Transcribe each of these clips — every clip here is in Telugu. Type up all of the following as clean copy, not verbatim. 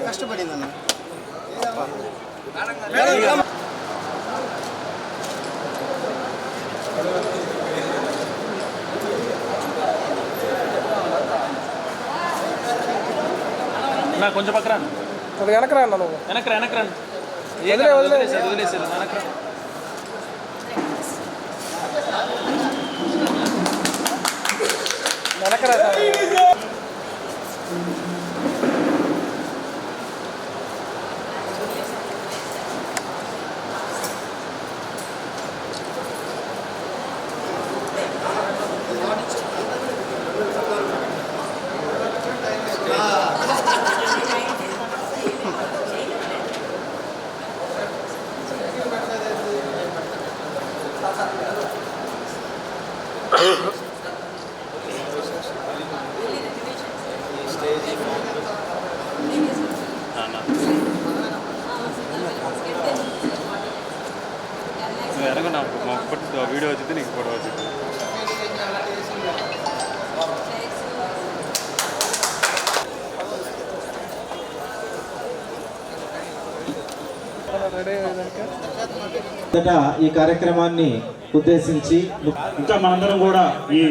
కష్టపడిందన్న కొంచెం పక్కన వెనకరా వెనకరా వదిలేసి వెనకరా వీడియో వచ్చింది నీకు ఫోటో వచ్చింది ఈ కార్యక్రమాన్ని ఉద్దేశించి ఇంకా మనందరం కూడా ఈ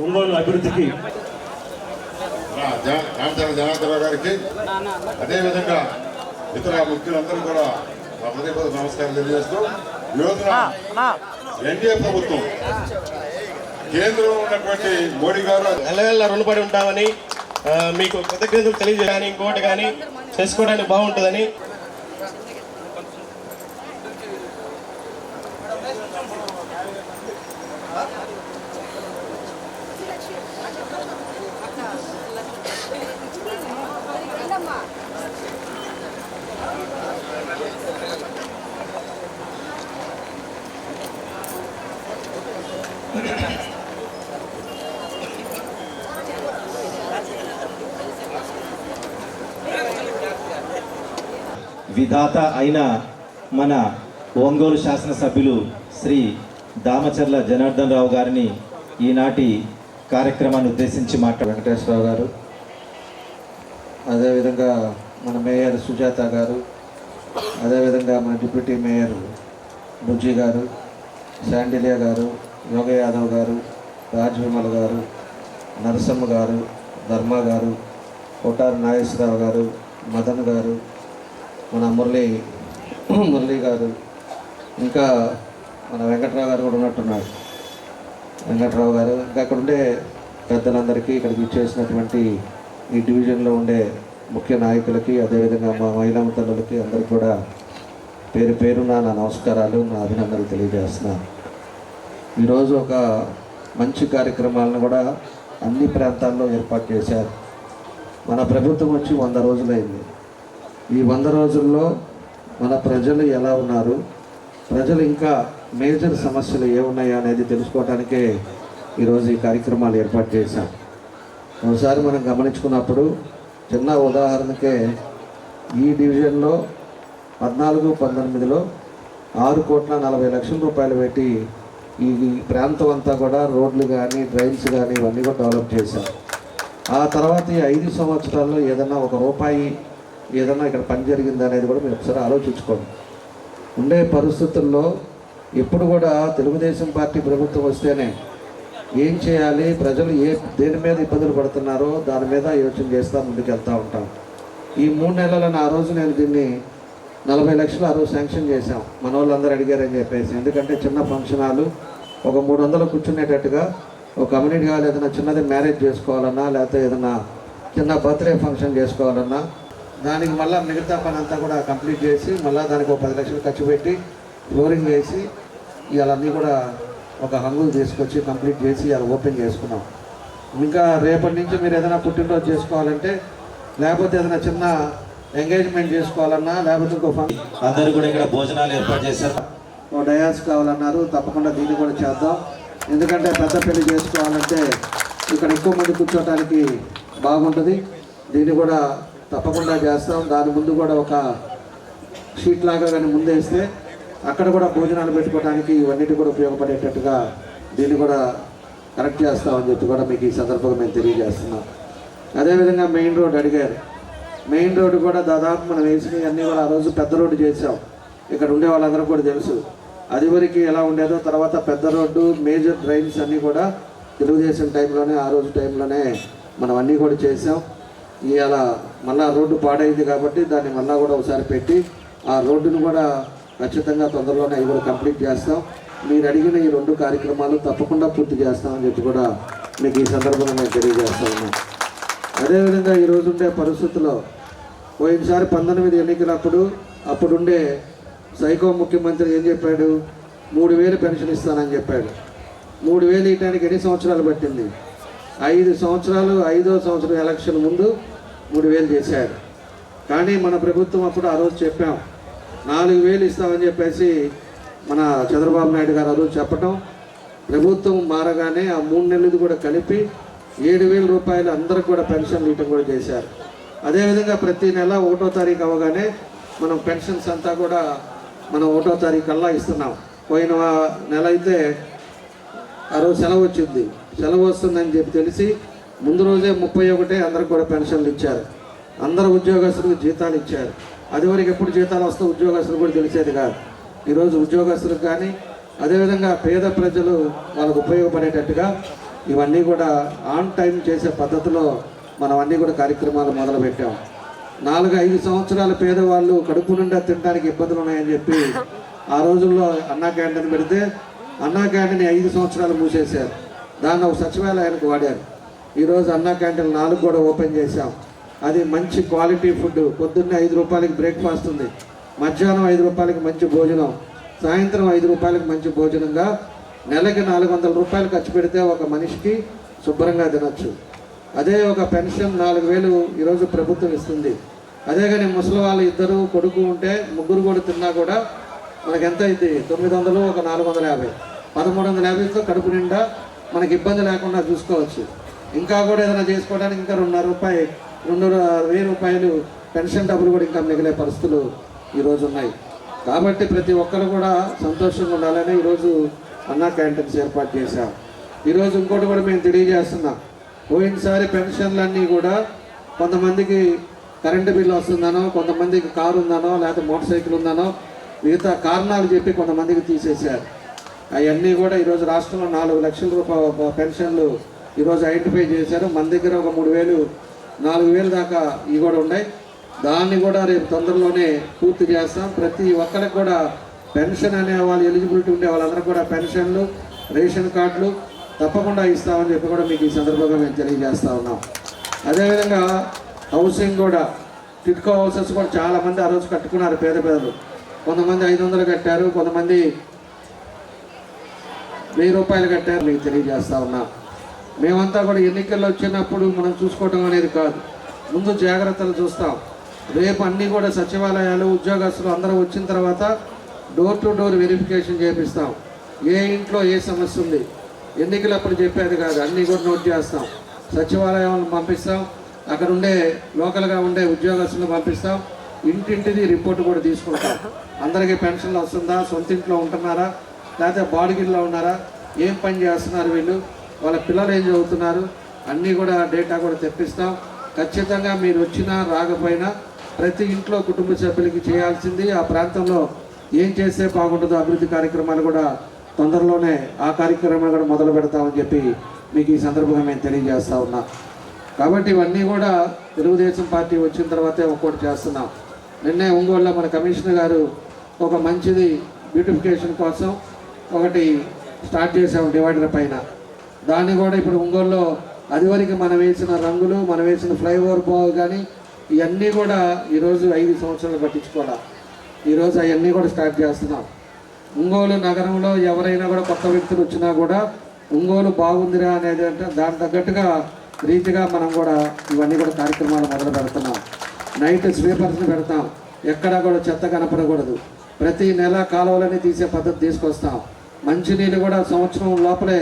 ఒంగోలు అభివృద్ధికి జనార్దన్ గారికి అదేవిధంగా ఇతర ముఖ్యులందరూ కూడా హృదయపూర్వక నమస్కారం తెలియజేస్తూ ఈరోజున ఎన్డీఏ ప్రభుత్వం కేంద్రంలో ఉన్నటువంటి మోడీ గారు నెలవేళ్ళ రుణపడి ఉంటామని మీకు కృతజ్ఞతలు తెలియజేయాలని ఇంకోటి కానీ చేసుకోవడానికి బాగుంటుందని విధాత అయిన మన ఒంగోలు శాసనసభ్యులు శ్రీ దామచర్ల జనార్దన్ రావు గారిని ఈనాటి కార్యక్రమాన్ని ఉద్దేశించి వెంకటేశ్వరరావు గారు, అదేవిధంగా మన మేయర్ సుజాత గారు, అదేవిధంగా మన డిప్యూటీ మేయర్ బుజ్జి గారు, శాండిలియా గారు, యోగ యాదవ్ గారు, రాజ్ విమల్ గారు, నరసమ్మ గారు, ధర్మ గారు, కోటారు నాగేశ్వరరావు గారు, మదన్ గారు, మన మురళి గారు, ఇంకా మన వెంకట్రావు గారు కూడా ఉన్నట్టున్నారు. వెంకట్రావు గారు ఇంకా అక్కడ ఉండే పెద్దలందరికీ, ఇక్కడికి ఇచ్చేసినటువంటి ఈ డివిజన్లో ఉండే ముఖ్య నాయకులకి, అదేవిధంగా మా మహిళా తల్లులకి అందరికీ కూడా పేరు పేరున నా నమస్కారాలు, నా అభినందనలు తెలియజేస్తున్నాను. ఈరోజు ఒక మంచి కార్యక్రమాలను కూడా అన్ని ప్రాంతాల్లో ఏర్పాటు చేశారు. మన ప్రభుత్వం వచ్చి 100 రోజులైంది. ఈ 100 రోజుల్లో మన ప్రజలు ఎలా ఉన్నారు, ప్రజలు ఇంకా మేజర్ సమస్యలు ఏమున్నాయా అనేది తెలుసుకోవడానికే ఈరోజు ఈ కార్యక్రమాలు ఏర్పాటు చేశాం. ఒకసారి మనం గమనించుకున్నప్పుడు చిన్న ఉదాహరణకే ఈ డివిజన్లో 14-19లో 6,40,00,000 రూపాయలు పెట్టి ఈ ప్రాంతం అంతా కూడా రోడ్లు కానీ డ్రైన్స్ కానీ ఇవన్నీ కూడా డెవలప్ చేశాం. ఆ తర్వాత ఈ 5 సంవత్సరాల్లో ఏదన్నా ఒక రూపాయి ఏదన్నా ఇక్కడ పని జరిగింది అనేది కూడా మీరు ఒకసారి ఆలోచించుకోండి. ఉండే పరిస్థితుల్లో ఎప్పుడు కూడా తెలుగుదేశం పార్టీ ప్రభుత్వం వస్తేనే ఏం చేయాలి, ప్రజలు దేని మీద ఇబ్బందులు పడుతున్నారో దాని మీద యోచన చేస్తూ ముందుకు వెళ్తూ ఉంటాం. ఈ 3 నెలలను ఆ రోజు నేను దీన్ని 40 లక్షలు ఆ రోజు శాంక్షన్ చేశాం. మన వాళ్ళందరూ అడిగారని చెప్పేసి. ఎందుకంటే చిన్న ఫంక్షన్ హాలు ఒక 300 కూర్చునేటట్టుగా ఒక కమ్యూనిటీ హాల్ ఏదైనా చిన్నది మ్యారేజ్ చేసుకోవాలన్నా, లేకపోతే ఏదైనా చిన్న బర్త్డే ఫంక్షన్ చేసుకోవాలన్నా దానికి మళ్ళీ మిగతా పని అంతా కూడా కంప్లీట్ చేసి మళ్ళీ దానికి ఒక 10 లక్షలు ఖర్చు పెట్టి ఫ్లోరింగ్ వేసి ఇవన్నీ కూడా ఒక హంగులు తీసుకొచ్చి కంప్లీట్ చేసి అలా ఓపెన్ చేసుకున్నాం. ఇంకా రేపటి నుంచి మీరు ఏదైనా పుట్టినరోజు చేసుకోవాలంటే, లేకపోతే ఏదైనా చిన్న ఎంగేజ్మెంట్ చేసుకోవాలన్నా, లేకపోతే ఇంకో ఫంక్షన్ అందరూ కూడా ఇక్కడ భోజనాలు ఏర్పాటు చేశారు. ఓ డయాస్ కావాలన్నారు. తప్పకుండా దీన్ని కూడా చేద్దాం. ఎందుకంటే పెద్ద పెళ్లి చేసుకోవాలంటే ఇక్కడ ఎక్కువ మంది కూర్చోటానికి బాగుంటుంది. దీన్ని కూడా తప్పకుండా చేస్తాం. దాని ముందు కూడా ఒక షీట్ లాగా కానీ ముందేస్తే అక్కడ కూడా భోజనాలు పెట్టుకోవడానికి ఇవన్నిటి కూడా ఉపయోగపడేటట్టుగా దీన్ని కూడా కరెక్ట్ చేస్తామని చెప్పి కూడా మీకు ఈ సందర్భంగా మేము తెలియజేస్తున్నాం. అదేవిధంగా మెయిన్ రోడ్ అడిగారు. మెయిన్ రోడ్డు కూడా దాదాపు మనం వేసినవి అన్నీ కూడా ఆ రోజు పెద్ద రోడ్డు చేసాం. ఇక్కడ ఉండే వాళ్ళందరూ కూడా తెలుసు అది వరకు ఎలా ఉండేదో. తర్వాత పెద్ద రోడ్డు, మేజర్ డ్రైన్స్ అన్నీ కూడా తెలుగుదేశం టైంలోనే, ఆ రోజు టైంలోనే మనం అన్నీ కూడా చేసాం. ఇవాళ మళ్ళీ రోడ్డు పాడైంది కాబట్టి దాన్ని మళ్ళీ కూడా ఒకసారి పెట్టి ఆ రోడ్డును కూడా ఖచ్చితంగా తొందరలోనే అవి కూడా కంప్లీట్ చేస్తాం. మీరు అడిగిన ఈ 2 కార్యక్రమాలు తప్పకుండా పూర్తి చేస్తామని చెప్పి కూడా మీకు ఈ సందర్భంగా నేను తెలియజేస్తా ఉన్నాం. అదేవిధంగా ఈరోజు ఉండే పరిస్థితుల్లో పోయినసారి 19 ఎన్నికలప్పుడు అప్పుడుండే సైకో ముఖ్యమంత్రి ఏం చెప్పాడు, 3,000 పెన్షన్ ఇస్తానని చెప్పాడు. 3,000 ఇవ్వడానికి ఎన్ని సంవత్సరాలు పట్టింది? 5 సంవత్సరాలు. 5వ సంవత్సరం ఎలక్షన్ ముందు 3,000 చేశాడు. కానీ మన ప్రభుత్వం అప్పుడు ఆ రోజు చెప్పాం 4,000 ఇస్తామని చెప్పేసి మన చంద్రబాబు నాయుడు గారు ఆ రోజు చెప్పటం, ప్రభుత్వం మారగానే ఆ 3 నెలలు కూడా కలిపి 7,000 రూపాయలు అందరికి కూడా పెన్షన్లు ఇవ్వటం కూడా చేశారు. అదేవిధంగా ప్రతి నెల 1వ తారీఖు అవగానే మనం పెన్షన్స్ అంతా కూడా మనం 1వ తారీఖు కల్లా ఇస్తున్నాం. పోయిన నెల అయితే ఆ రోజు సెలవు వచ్చింది. సెలవు వస్తుందని చెప్పి తెలిసి ముందు రోజే 31 అందరికి కూడా పెన్షన్లు ఇచ్చారు. అందరు ఉద్యోగస్తులకు జీతాలు ఇచ్చారు. అదివరకు ఎప్పుడు జీతాలు వస్తే ఉద్యోగస్తులు కూడా తెలిసేది కాదు. ఈరోజు ఉద్యోగస్తులకు కానీ అదేవిధంగా పేద ప్రజలు వాళ్ళకు ఉపయోగపడేటట్టుగా ఇవన్నీ కూడా ఆన్ టైం చేసే పద్ధతిలో మనం అన్నీ కూడా కార్యక్రమాలు మొదలుపెట్టాం. 4-5 సంవత్సరాల పేదవాళ్ళు కడుపు నిండా తినడానికి ఇబ్బందులు ఉన్నాయని చెప్పి ఆ రోజుల్లో అన్నా క్యాంటీన్ పెడితే అన్నా క్యాంటీన్ 5 సంవత్సరాలు మూసేశారు. దాన్ని ఒక సచివాలయానికి వాడారు. ఈరోజు అన్నా క్యాంటీన్ 4 కూడా ఓపెన్ చేశాం. అది మంచి క్వాలిటీ ఫుడ్. పొద్దున్నే 5 రూపాయలకి బ్రేక్ఫాస్ట్ ఉంది, మధ్యాహ్నం 5 రూపాయలకి మంచి భోజనం, సాయంత్రం 5 రూపాయలకి మంచి భోజనంగా నెలకి 400 రూపాయలు ఖర్చు పెడితే ఒక మనిషికి శుభ్రంగా తినొచ్చు. అదే ఒక పెన్షన్ 4,000 ఈరోజు ప్రభుత్వం ఇస్తుంది. అదే కానీ ముసలి వాళ్ళు 2 కొడుకు ఉంటే 3 కూడా తిన్నా కూడా మనకి ఎంత అయింది? 900, ఒక 450, 1,350తో కడుపు నిండా మనకి ఇబ్బంది లేకుండా చూసుకోవచ్చు. ఇంకా కూడా ఏదైనా చేసుకోవడానికి ఇంకా 2,500 రూపాయలు పెన్షన్ డబ్బులు కూడా ఇంకా మిగిలే పరిస్థితులు ఈరోజు ఉన్నాయి. కాబట్టి ప్రతి ఒక్కరు కూడా సంతోషంగా ఉండాలని ఈరోజు అన్నా క్యాంటీన్స్ ఏర్పాటు చేశాం. ఈరోజు ఇంకోటి కూడా మేము తెలియజేస్తున్నాం. పోయినసారి పెన్షన్లన్నీ కూడా కొంతమందికి కరెంటు బిల్లు వస్తుందనో, కొంతమందికి కారు ఉందనో, లేకపోతే మోటార్ సైకిల్ ఉందనో, మిగతా కారణాలు చెప్పి కొంతమందికి తీసేశారు. అవన్నీ కూడా ఈరోజు రాష్ట్రంలో 4 లక్షల రూపాయల పెన్షన్లు ఈరోజు ఐడెంటిఫై చేశారు. మన దగ్గర ఒక 3,000, 4,000 దాకా ఇవి కూడా ఉన్నాయి. దాన్ని కూడా రేపు తొందరలోనే పూర్తి చేస్తాం. ప్రతి ఒక్కరికి కూడా పెన్షన్ అనే వాళ్ళు ఎలిజిబిలిటీ ఉండే వాళ్ళందరూ కూడా పెన్షన్లు, రేషన్ కార్డులు, తప్పకుండా ఇస్తామని చెప్పి కూడా మీకు ఈ సందర్భంగా మేము తెలియజేస్తా ఉన్నాం. అదేవిధంగా హౌసింగ్ కూడా టిట్కో హౌసెస్ కూడా చాలామంది ఆ రోజు కట్టుకున్నారు. పేద పేదలు కొంతమంది 500 కట్టారు, కొంతమంది 1000 రూపాయలు కట్టారు. మీకు తెలియజేస్తా ఉన్నాం. మేమంతా కూడా ఎన్నికల్లో వచ్చినప్పుడు మనం చూసుకోవడం అనేది కాదు, ముందు జాగ్రత్తలు చూస్తాం. రేపు అన్నీ కూడా సచివాలయాలు ఉద్యోగస్తులు అందరూ వచ్చిన తర్వాత డోర్ టు డోర్ వెరిఫికేషన్ చేపిస్తాం. ఏ ఇంట్లో ఏ సమస్య ఉంది ఎన్నికలప్పుడు చెప్పేది కాదు, అన్నీ కూడా నోట్ చేస్తాం. సచివాలయాలను పంపిస్తాం, అక్కడ ఉండే లోకల్గా ఉండే ఉద్యోగస్తులను పంపిస్తాం. ఇంటింటిది రిపోర్ట్ కూడా తీసుకుంటాం. అందరికీ పెన్షన్లు వస్తుందా, సొంత ఇంట్లో ఉంటున్నారా, లేకపోతే బాడిగిల్లో ఉన్నారా, ఏం పని చేస్తున్నారు వీళ్ళు, వాళ్ళ పిల్లలు ఏం చదువుతున్నారు, అన్నీ కూడా డేటా కూడా తెప్పిస్తాం. ఖచ్చితంగా మీరు వచ్చినా రాకపోయినా ప్రతి ఇంట్లో కుటుంబ సభ్యులకి చేయాల్సింది ఆ ప్రాంతంలో ఏం చేస్తే బాగుంటుందో అభివృద్ధి కార్యక్రమాలు కూడా తొందరలోనే ఆ కార్యక్రమాలు కూడా మొదలు పెడతామని చెప్పి మీకు ఈ సందర్భంగా మేము తెలియజేస్తా ఉన్నాం. కాబట్టి ఇవన్నీ కూడా తెలుగుదేశం పార్టీ వచ్చిన తర్వాతే ఒక్కోటి చేస్తున్నాం. నిన్నే ఒంగోలులో మన కమిషనర్ గారు ఒక మంచిది బ్యూటిఫికేషన్ కోసం ఒకటి స్టార్ట్ చేసాము డివైడర్ పైన. దాన్ని కూడా ఇప్పుడు ఒంగోలులో అదివరకు మనం వేసిన రంగులు, మనం వేసిన ఫ్లైఓవర్ బాగు కానీ ఇవన్నీ కూడా ఈరోజు 5 సంవత్సరాలు పట్టించుకోవాలి. ఈరోజు అవన్నీ కూడా స్టార్ట్ చేస్తున్నాం. ఒంగోలు నగరంలో ఎవరైనా కూడా కొత్త వ్యక్తులు వచ్చినా కూడా ఒంగోలు బాగుందిరా అనేది అంటే దాని తగ్గట్టుగా రీతిగా మనం కూడా ఇవన్నీ కూడా కార్యక్రమాలు మొదలు పెడుతున్నాం. నైట్ స్వీపర్స్ని పెడతాం, ఎక్కడా కూడా చెత్త కనపడకూడదు. ప్రతి నెల కాలువలని తీసే పద్ధతి తీసుకొస్తాం. మంచినీళ్ళు కూడా సంవత్సరం లోపలే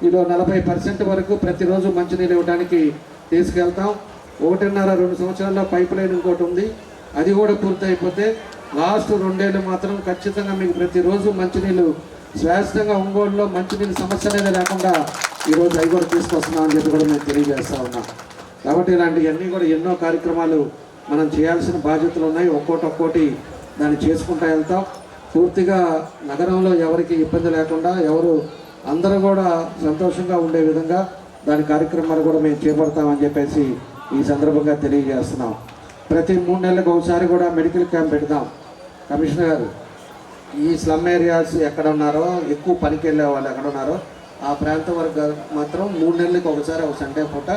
40% వరకు ప్రతిరోజు మంచినీళ్ళు ఇవ్వడానికి తీసుకెళ్తాం. 1.5-2 సంవత్సరాల్లో పైప్ లైన్ ఇంకోటి ఉంది, అది కూడా పూర్తి అయిపోతే లాస్ట్ 2 ఏళ్ళు మాత్రం ఖచ్చితంగా మీకు ప్రతిరోజు మంచినీళ్ళు శాశ్వతంగా ఒంగోలులో మంచినీళ్ళు సమస్య అనేది లేకుండా ఈరోజు అవి కూడా తీసుకొస్తున్నాం అని చెప్పి కూడా మేము తెలియజేస్తూ ఉన్నాం. కాబట్టి ఇలాంటివన్నీ కూడా ఎన్నో కార్యక్రమాలు మనం చేయాల్సిన బాధ్యతలు ఉన్నాయి. ఒక్కోటి దాన్ని చేసుకుంటూ వెళ్తాం. పూర్తిగా నగరంలో ఎవరికి ఇబ్బంది లేకుండా అందరూ కూడా సంతోషంగా ఉండే విధంగా దాని కార్యక్రమాలు కూడా మేము చేపడతామని చెప్పేసి ఈ సందర్భంగా తెలియజేస్తున్నాం. ప్రతి 3 నెలలకు ఒకసారి కూడా మెడికల్ క్యాంప్ పెడతాం. కమిషనర్ గారు ఈ స్లమ్ ఏరియాస్ ఎక్కడ ఉన్నారో, ఎక్కువ పనికి వెళ్ళే వాళ్ళు ఎక్కడ ఉన్నారో ఆ ప్రాంతం వరకు మాత్రం 3 నెలలకు ఒకసారి ఒక సండే పూట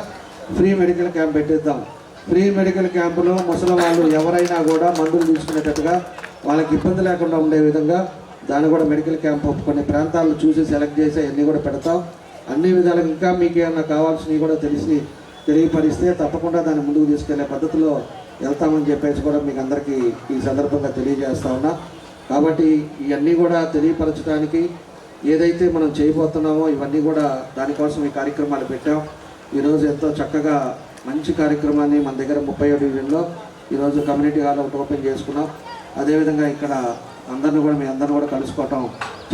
ఫ్రీ మెడికల్ క్యాంప్ పెట్టిద్దాం. ఫ్రీ మెడికల్ క్యాంపులో ముసలి వాళ్ళు ఎవరైనా కూడా మందులు తీసుకునేటట్టుగా వాళ్ళకి ఇబ్బంది లేకుండా ఉండే విధంగా దాన్ని కూడా మెడికల్ క్యాంప్ కొన్ని ప్రాంతాలను చూసి సెలెక్ట్ చేసి అన్నీ కూడా పెడతాం. అన్ని విధాలుగా ఇంకా మీకు ఏమన్నా కావాల్సినవి కూడా తెలియపరిస్తే తప్పకుండా దాన్ని ముందుకు తీసుకెళ్లే పద్ధతిలో వెళ్తామని చెప్పేసి కూడా మీకు అందరికీ ఈ సందర్భంగా తెలియజేస్తా ఉన్నా. కాబట్టి ఇవన్నీ కూడా తెలియపరచడానికి ఏదైతే మనం చేయబోతున్నామో ఇవన్నీ కూడా దానికోసం ఈ కార్యక్రమాలు పెట్టాం. ఈరోజు ఎంతో చక్కగా మంచి కార్యక్రమాన్ని మన దగ్గర 30వ డివిజన్లో ఈరోజు కమ్యూనిటీ హాల్ ఒకటి ఓపెన్ చేసుకున్నాం. అదేవిధంగా ఇక్కడ అందరిని కూడా మీ అందరిని కూడా కలుసుకోవటం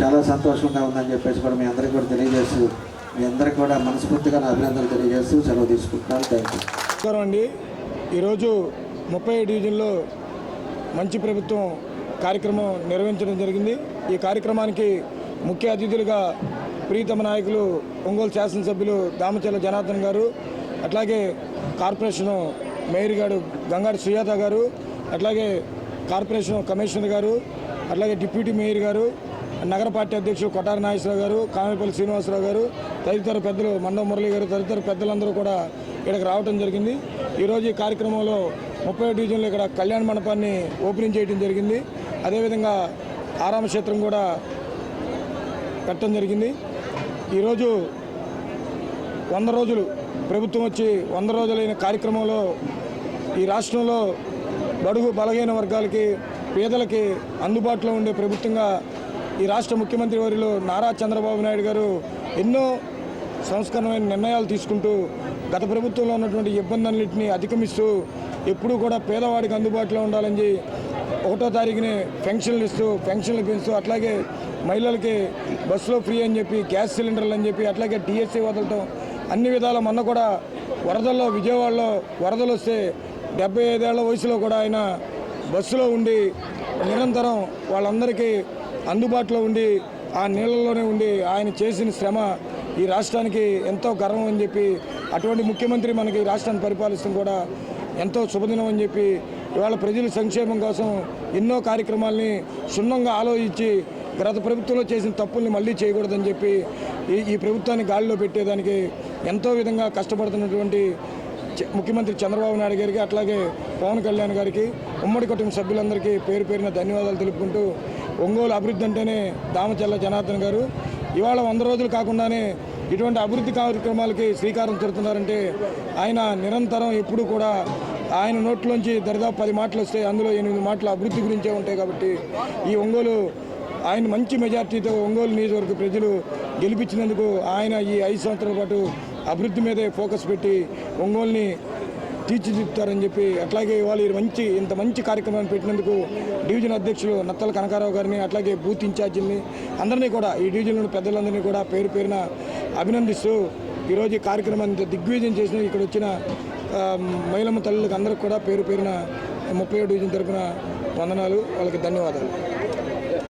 చాలా సంతోషంగా ఉందని చెప్పేసి కూడా మీ అందరికీ కూడా తెలియజేస్తూ మీ అందరికీ కూడా మనస్ఫూర్తిగా నా అభినందనలు తెలియజేస్తూ సెలవు తీసుకుంటున్నాను. Thank you. నమస్కారం అండి. ఈరోజు 30వ డివిజన్లో మంచి ప్రభుత్వం కార్యక్రమం నిర్వహించడం జరిగింది. ఈ కార్యక్రమానికి ముఖ్య అతిథులుగా ప్రీతమ నాయకులు ఒంగోలు శాసనసభ్యులు దామచర్ల జనార్దన్ గారు, అట్లాగే కార్పొరేషను మేయర్ గారు గంగాడి సుజాత గారు, అట్లాగే కార్పొరేషన్ కమిషనర్ గారు, అట్లాగే డిప్యూటీ మేయర్ గారు, నగర పార్టీ అధ్యక్షులు కొట్టారి నాగేశ్వరరావు గారు, కామేపల్లి శ్రీనివాసరావు గారు, తదితర పెద్దలు మండవ మురళి గారు, తదితర పెద్దలందరూ కూడా ఇక్కడికి రావడం జరిగింది. ఈరోజు ఈ కార్యక్రమంలో 30వ డివిజన్లో ఇక్కడ కళ్యాణ మండపాన్ని ఓపెనింగ్ చేయడం జరిగింది. అదేవిధంగా ఆరామ క్షేత్రం కూడా పెట్టడం జరిగింది. ఈరోజు 100 రోజులు ప్రభుత్వం వచ్చి 100 రోజులైన కార్యక్రమంలో ఈ రాష్ట్రంలో బడుగు బలహీన వర్గాలకి, పేదలకి అందుబాటులో ఉండే ప్రభుత్వంగా ఈ రాష్ట్ర ముఖ్యమంత్రి వర్యులు నారా చంద్రబాబు నాయుడు గారు ఎన్నో సంస్కరణమైన నిర్ణయాలు తీసుకుంటూ గత ప్రభుత్వంలో ఉన్నటువంటి ఇబ్బందులన్నింటినీ అధిగమిస్తూ ఎప్పుడూ కూడా పేదవాడికి అందుబాటులో ఉండాలని 1వ తారీఖునే పెన్షన్లు పెంచుతూ అట్లాగే మహిళలకి బస్సులో ఫ్రీ అని చెప్పి, గ్యాస్ సిలిండర్లు అని చెప్పి, అట్లాగే డిఎస్సీ వదలటం అన్ని విధాల మొన్న కూడా వరదల్లో విజయవాడలో వరదలు వస్తే 75 ఏళ్ల వయసులో కూడా ఆయన బస్సులో ఉండి నిరంతరం వాళ్ళందరికీ అందుబాటులో ఉండి ఆ నీళ్ళలోనే ఉండి ఆయన చేసిన శ్రమ ఈ రాష్ట్రానికి ఎంతో గర్వం అని చెప్పి, అటువంటి ముఖ్యమంత్రి మనకి రాష్ట్రాన్ని పరిపాలిస్తాం కూడా ఎంతో శుభదినం అని చెప్పి ఇవాళ ప్రజల సంక్షేమం కోసం ఎన్నో కార్యక్రమాలని క్షుణ్ణంగా ఆలోచించి గత ప్రభుత్వంలో చేసిన తప్పుల్ని మళ్ళీ చేయకూడదని చెప్పి ఈ ప్రభుత్వాన్ని గాలిలో పెట్టేదానికి ఎంతో విధంగా కష్టపడుతున్నటువంటి ముఖ్యమంత్రి చంద్రబాబు నాయుడు గారికి, అట్లాగే పవన్ కళ్యాణ్ గారికి, ఉమ్మడి కుటుంబ సభ్యులందరికీ పేరు పేరున ధన్యవాదాలు తెలుపుకుంటూ, ఒంగోలు అభివృద్ధి అంటేనే దామచల్ల జనార్దన్ గారు ఇవాళ 100 రోజులు కాకుండానే ఇటువంటి అభివృద్ధి కార్యక్రమాలకి శ్రీకారం చుడుతున్నారంటే ఆయన నిరంతరం ఎప్పుడు కూడా ఆయన నోట్లోంచి దరిదాపు 10 మాటలు వస్తే అందులో 8 మాటలు అభివృద్ధి గురించే ఉంటాయి. కాబట్టి ఈ ఒంగోలు ఆయన మంచి మెజార్టీతో ఒంగోలు నియోజకవర్గ ప్రజలు గెలిపించినందుకు ఆయన ఈ 5 సంవత్సరాల పాటు అభివృద్ధి మీదే ఫోకస్ పెట్టి ఒంగోలుని తీర్చిదిద్దుతారని చెప్పి, అట్లాగే వాళ్ళు ఇంత మంచి కార్యక్రమాన్ని పెట్టినందుకు డివిజన్ అధ్యక్షులు నత్తల కనకారావు గారిని, అట్లాగే బూత్ ఇన్ఛార్జీలని అందరినీ కూడా, ఈ డివిజన్లోని పెద్దలందరినీ కూడా పేరు పేరున అభినందిస్తూ ఈరోజు ఈ కార్యక్రమాన్ని దిగ్విజయం చేసిన ఇక్కడ వచ్చిన మహిళమ్మ తల్లులకు అందరికి కూడా పేరు పేరున 37 డివిజన్ తరపున వందనాలు, వాళ్ళకి ధన్యవాదాలు.